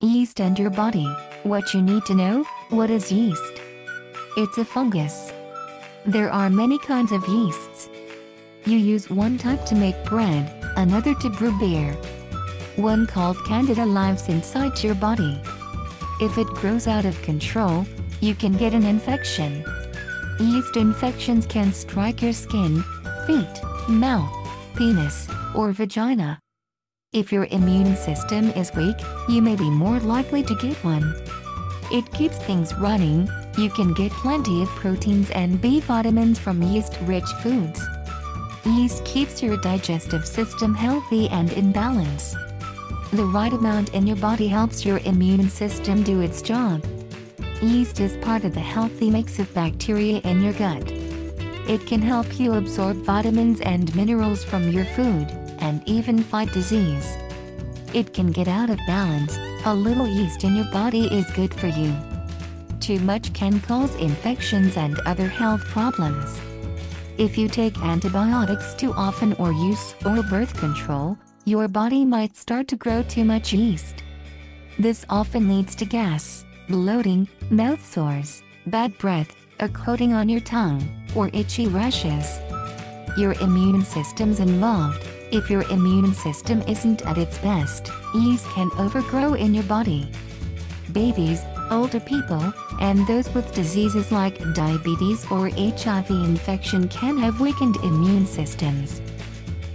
Yeast and your body. What you need to know: what is yeast? It's a fungus. There are many kinds of yeasts. You use one type to make bread, another to brew beer. One called Candida lives inside your body. If it grows out of control, you can get an infection. Yeast infections can strike your skin, feet, mouth, penis, or vagina. If your immune system is weak, you may be more likely to get one. It keeps things running. You can get plenty of proteins and B vitamins from yeast-rich foods. Yeast keeps your digestive system healthy and in balance. The right amount in your body helps your immune system do its job. Yeast is part of the healthy mix of bacteria in your gut. It can help you absorb vitamins and minerals from your food, and even fight disease. It can get out of balance. A little yeast in your body is good for you. Too much can cause infections and other health problems. If you take antibiotics too often or use oral birth control, your body might start to grow too much yeast. This often leads to gas, bloating, mouth sores, bad breath, a coating on your tongue, or itchy rashes. Your immune system's involved. If your immune system isn't at its best, yeast can overgrow in your body. Babies, older people, and those with diseases like diabetes or HIV infection can have weakened immune systems.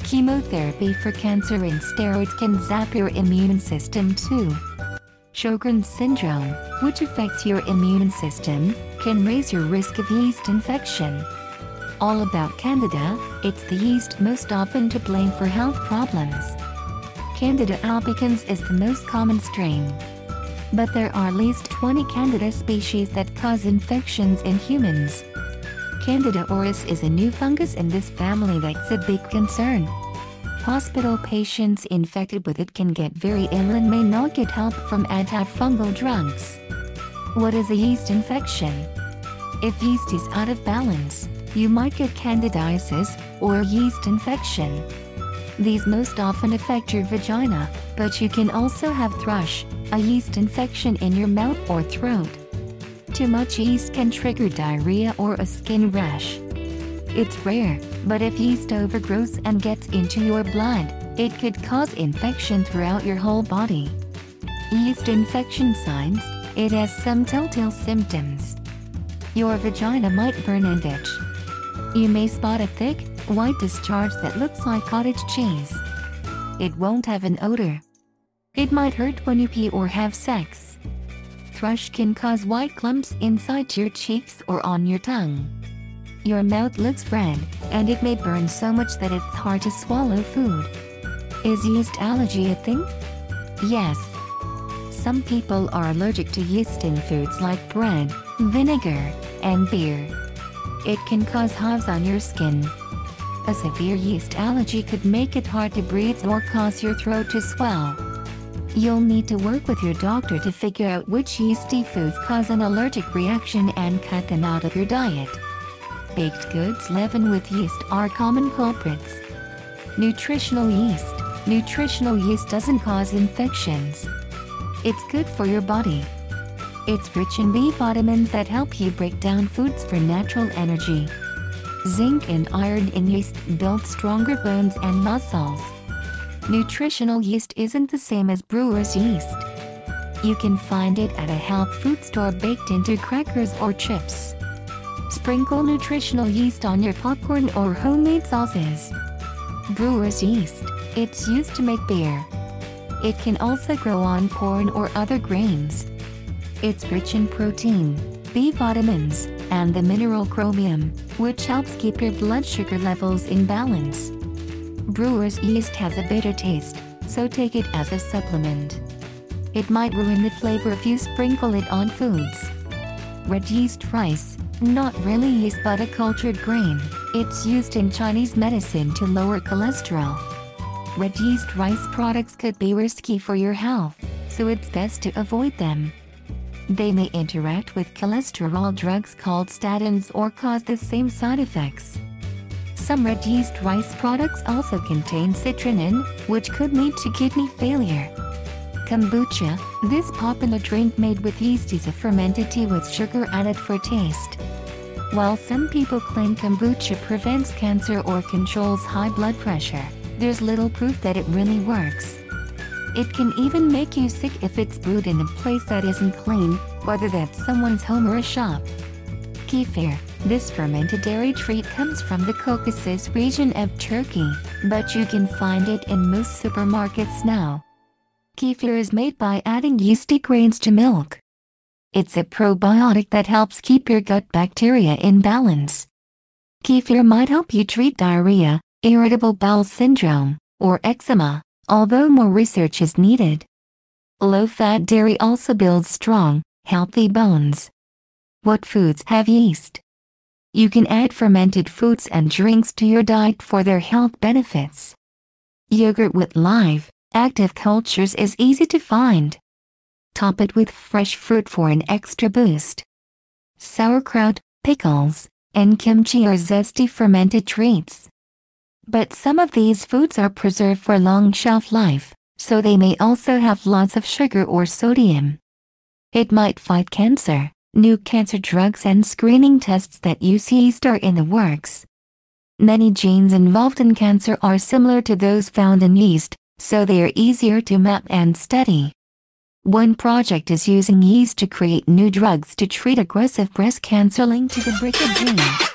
Chemotherapy for cancer and steroids can zap your immune system too. Sjogren's syndrome, which affects your immune system, can raise your risk of yeast infection. All about Candida, it's the yeast most often to blame for health problems. Candida albicans is the most common strain. But there are at least 20 Candida species that cause infections in humans. Candida auris is a new fungus in this family that's a big concern. Hospital patients infected with it can get very ill and may not get help from antifungal drugs. What is a yeast infection? If yeast is out of balance, you might get candidiasis, or yeast infection. These most often affect your vagina, but you can also have thrush, a yeast infection in your mouth or throat. Too much yeast can trigger diarrhea or a skin rash. It's rare, but if yeast overgrows and gets into your blood, it could cause infection throughout your whole body. Yeast infection signs: it has some telltale symptoms. Your vagina might burn and itch. You may spot a thick, white discharge that looks like cottage cheese. It won't have an odor. It might hurt when you pee or have sex. Thrush can cause white clumps inside your cheeks or on your tongue. Your mouth looks red, and it may burn so much that it's hard to swallow food. Is yeast allergy a thing? Yes. Some people are allergic to yeast in foods like bread, vinegar, and beer. It can cause hives on your skin. A severe yeast allergy could make it hard to breathe or cause your throat to swell. You'll need to work with your doctor to figure out which yeasty foods cause an allergic reaction and cut them out of your diet. Baked goods leavened with yeast are common culprits. Nutritional yeast. Nutritional yeast doesn't cause infections. It's good for your body. It's rich in B vitamins that help you break down foods for natural energy. Zinc and iron in yeast build stronger bones and muscles. Nutritional yeast isn't the same as brewer's yeast. You can find it at a health food store baked into crackers or chips. Sprinkle nutritional yeast on your popcorn or homemade sauces. Brewer's yeast. It's used to make beer. It can also grow on corn or other grains. It's rich in protein, B vitamins, and the mineral chromium, which helps keep your blood sugar levels in balance. Brewer's yeast has a bitter taste, so take it as a supplement. It might ruin the flavor if you sprinkle it on foods. Red yeast rice. Not really yeast but a cultured grain. It's used in Chinese medicine to lower cholesterol. Red yeast rice products could be risky for your health, so it's best to avoid them. They may interact with cholesterol drugs called statins or cause the same side effects. Some red yeast rice products also contain citrulline, which could lead to kidney failure. Kombucha, this popular drink made with yeast is a fermented tea with sugar added for taste. While some people claim kombucha prevents cancer or controls high blood pressure, there's little proof that it really works. It can even make you sick if it's brewed in a place that isn't clean, whether that's someone's home or a shop. Kefir, this fermented dairy treat comes from the Caucasus region of Turkey, but you can find it in most supermarkets now. Kefir is made by adding yeasty grains to milk. It's a probiotic that helps keep your gut bacteria in balance. Kefir might help you treat diarrhea, irritable bowel syndrome, or eczema, although more research is needed. Low-fat dairy also builds strong, healthy bones. What foods have yeast? You can add fermented foods and drinks to your diet for their health benefits. Yogurt with live, active cultures is easy to find. Top it with fresh fruit for an extra boost. Sauerkraut, pickles, and kimchi are zesty fermented treats. But some of these foods are preserved for long shelf life, so they may also have lots of sugar or sodium. It might fight cancer. New cancer drugs and screening tests that use yeast are in the works. Many genes involved in cancer are similar to those found in yeast, so they are easier to map and study. One project is using yeast to create new drugs to treat aggressive breast cancer linked to the BRCA gene.